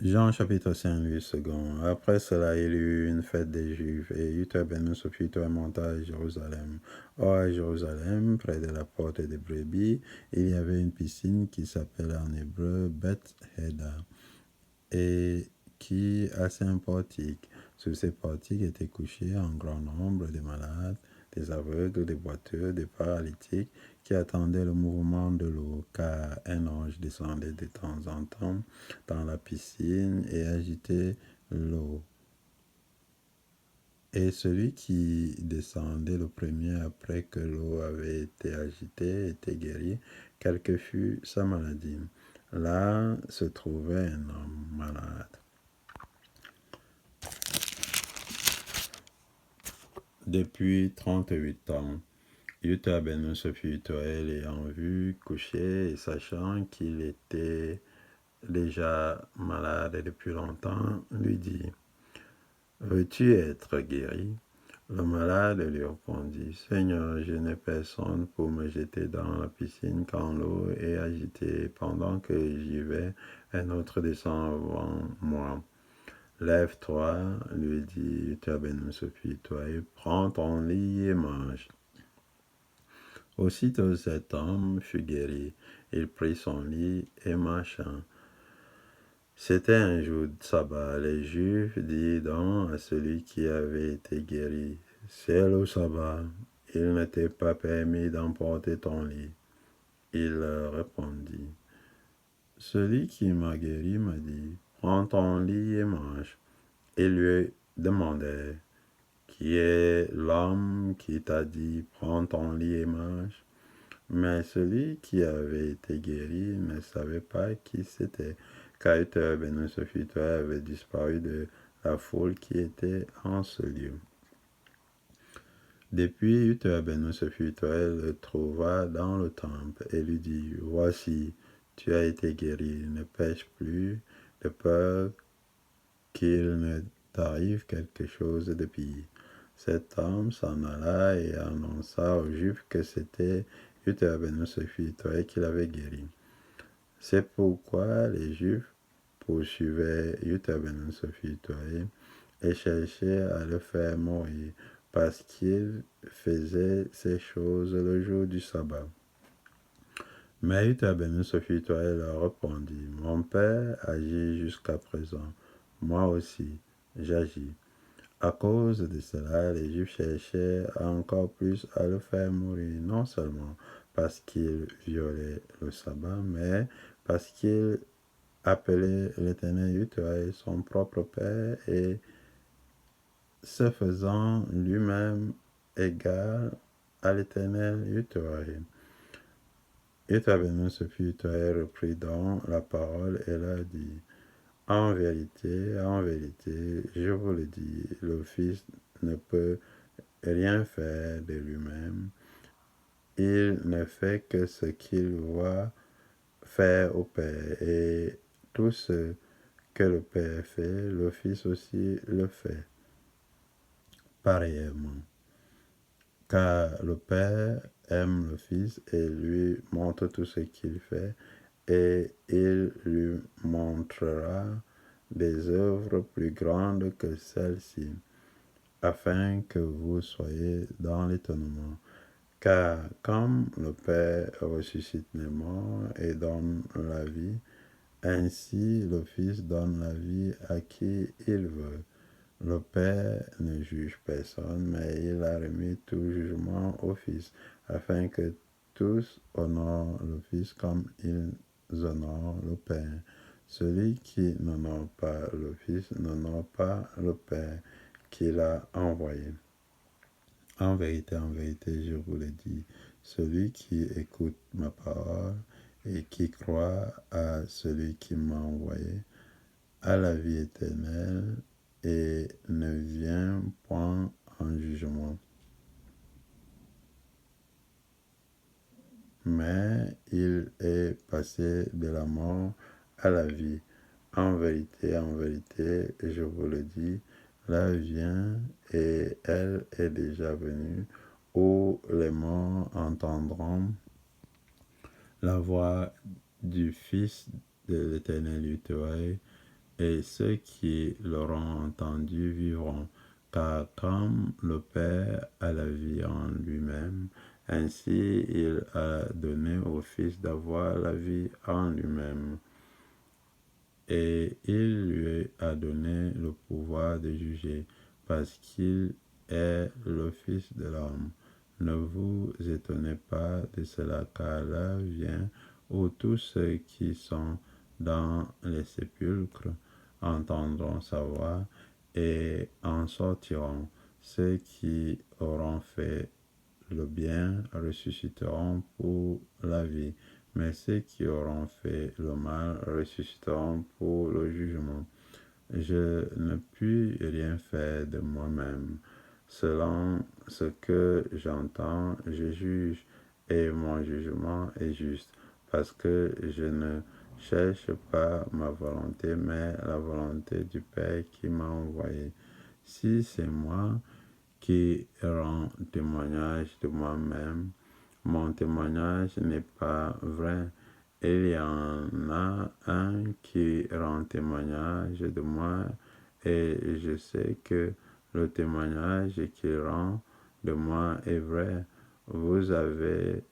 Jean chapitre 5, lui second. Après cela, il y eut une fête des Juifs, et Uther ben Sophie monta à Jérusalem. Or, à Jérusalem, près de la porte des brebis, il y avait une piscine qui s'appelle en hébreu Beth Heda, et qui a 5 portiques. Sur ces portiques étaient couchés un grand nombre de malades, des aveugles, des boiteux, des paralytiques, qui attendaient le mouvement de l'eau, car un ange descendait de temps en temps dans la piscine et agitait l'eau. Et celui qui descendait le premier après que l'eau avait été agitée était guéri, quelle que fût sa maladie. Là se trouvait un homme malade depuis 38 ans. Utah ben se fut l'ayant vu coucher et sachant qu'il était déjà malade depuis longtemps, lui dit: Veux-tu être guéri? Le malade lui répondit: Seigneur, je n'ai personne pour me jeter dans la piscine quand l'eau est agitée. Pendant que j'y vais, un autre descend avant moi. Lève-toi, lui dit Utah ben Sophie, toi, et prends ton lit et mange. Aussitôt cet homme fut guéri. Il prit son lit et marcha. C'était un jour de sabbat. Les Juifs dirent donc à celui qui avait été guéri: C'est le sabbat. Il ne t'est pas permis d'emporter ton lit. Il leur répondit: Celui qui m'a guéri m'a dit: Prends ton lit et mange. Ils lui demandèrent: Qui est l'homme qui t'a dit: Prends ton lit et mange? Mais celui qui avait été guéri ne savait pas qui c'était, car Uther ben Sophie avait disparu de la foule qui était en ce lieu. Depuis, Uther ben Sophie le trouva dans le temple et lui dit: Voici, tu as été guéri, ne pêche plus, de peur qu'il ne t'arrive quelque chose de pire. Cet homme s'en alla et annonça aux Juifs que c'était Uther ben Sophie qui l'avait guéri. C'est pourquoi les Juifs poursuivaient Uther ben Sophie et cherchaient à le faire mourir, parce qu'il faisait ces choses le jour du sabbat. Mais Uther ben Sophie leur répondit: Mon père agit jusqu'à présent, moi aussi j'agis. À cause de cela, les Juifs cherchaient encore plus à le faire mourir, non seulement parce qu'il violait le sabbat, mais parce qu'il appelait l'Éternel Yahweh son propre Père et se faisant lui-même égal à l'Éternel Yahweh. Yahweh se fut repris donc la parole et leur dit: en vérité, je vous le dis, le Fils ne peut rien faire de lui-même. Il ne fait que ce qu'il voit faire au Père, et tout ce que le Père fait, le Fils aussi le fait pareillement. Car le Père aime le Fils et lui montre tout ce qu'il fait, et il lui montrera des œuvres plus grandes que celles-ci, afin que vous soyez dans l'étonnement. Car comme le Père ressuscite les morts et donne la vie, ainsi le Fils donne la vie à qui il veut. Le Père ne juge personne, mais il a remis tout jugement au Fils, afin que tous honorent le Fils comme ils honorent le Père. Celui qui n'honore pas le Fils n'honore pas le Père qui l'a envoyé. En vérité, je vous le dis, celui qui écoute ma parole et qui croit à celui qui m'a envoyé a la vie éternelle et ne vient point en jugement, mais il est passé de la mort à la vie. En vérité, je vous le dis, la vient et elle est déjà venue, où les morts entendront la voix du Fils de l'Éternel Yahweh, et ceux qui l'auront entendu vivront. Car comme le Père a la vie en lui-même, ainsi il a donné au Fils d'avoir la vie en lui-même. Et il lui a donné le pouvoir de juger, parce qu'il est le Fils de l'homme. Ne vous étonnez pas de cela, car l'heure vient où tous ceux qui sont dans les sépulcres entendront sa voix et en sortiront. Ceux qui auront fait le bien ressusciteront pour la vie, mais ceux qui auront fait le mal ressusciteront pour le jugement. Je ne puis rien faire de moi-même. Selon ce que j'entends, je juge, et mon jugement est juste, parce que je ne cherche pas ma volonté, mais la volonté du Père qui m'a envoyé. Si c'est moi qui rend témoignage de moi-même, mon témoignage n'est pas vrai. Il y en a un qui rend témoignage de moi, et je sais que le témoignage qu'il rend de moi est vrai. Vous avez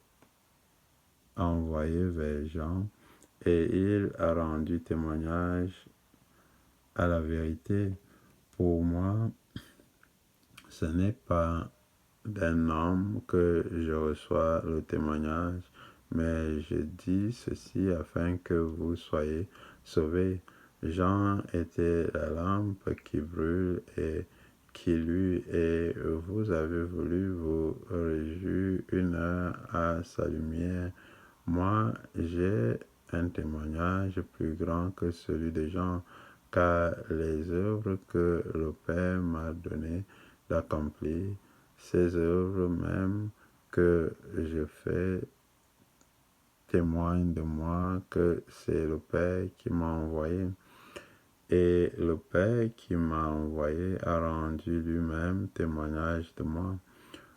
envoyé vers Jean, et il a rendu témoignage à la vérité. Pour moi, ce n'est pas d'un homme que je reçois le témoignage, mais je dis ceci afin que vous soyez sauvés. Jean était la lampe qui brûle et qui luit, et vous avez voulu vous réjouir une heure à sa lumière. Moi, j'ai un témoignage plus grand que celui de Jean, car les œuvres que le Père m'a donné d'accomplir, ces œuvres même que je fais témoignent de moi que c'est le Père qui m'a envoyé. Et le Père qui m'a envoyé a rendu lui-même témoignage de moi.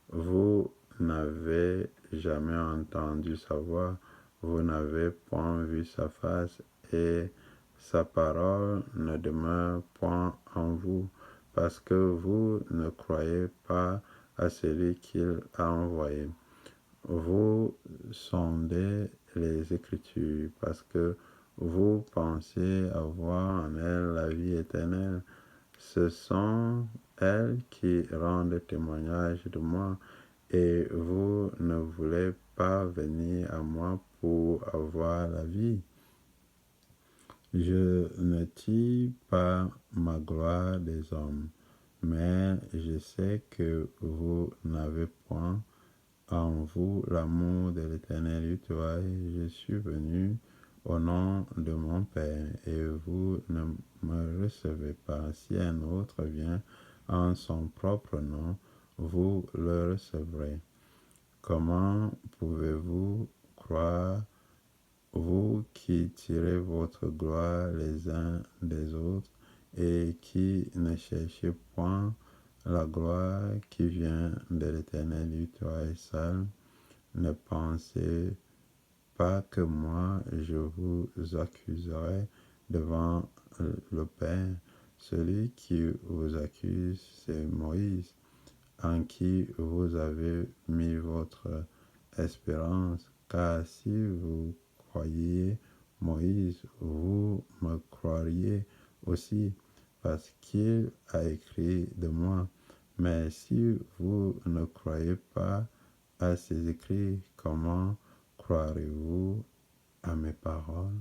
Vous n'avez jamais entendu sa voix, vous n'avez point vu sa face, et sa parole ne demeure point en vous, parce que vous ne croyez pas à celui qu'il a envoyé. Vous sondez les Écritures, parce que vous pensez avoir en elles la vie éternelle. Ce sont elles qui rendent témoignage de moi, et vous ne voulez pas venir à moi pour avoir la vie. Je ne tire pas ma gloire des hommes, mais je sais que vous n'avez point en vous l'amour de l'Éternel. Je suis venu au nom de mon Père, et vous ne me recevez pas. Si un autre vient en son propre nom, vous le recevrez. Comment pouvez-vous croire, vous qui tirez votre gloire les uns des autres, et qui ne cherchez point la gloire qui vient de l'Éternel, et seul? Ne pensez pas que moi je vous accuserai devant le Père. Celui qui vous accuse, c'est Moïse, en qui vous avez mis votre espérance. Car si vous croyez Moïse, vous me croiriez aussi, parce qu'il a écrit de moi. Mais si vous ne croyez pas à ses écrits, comment croirez-vous à mes paroles?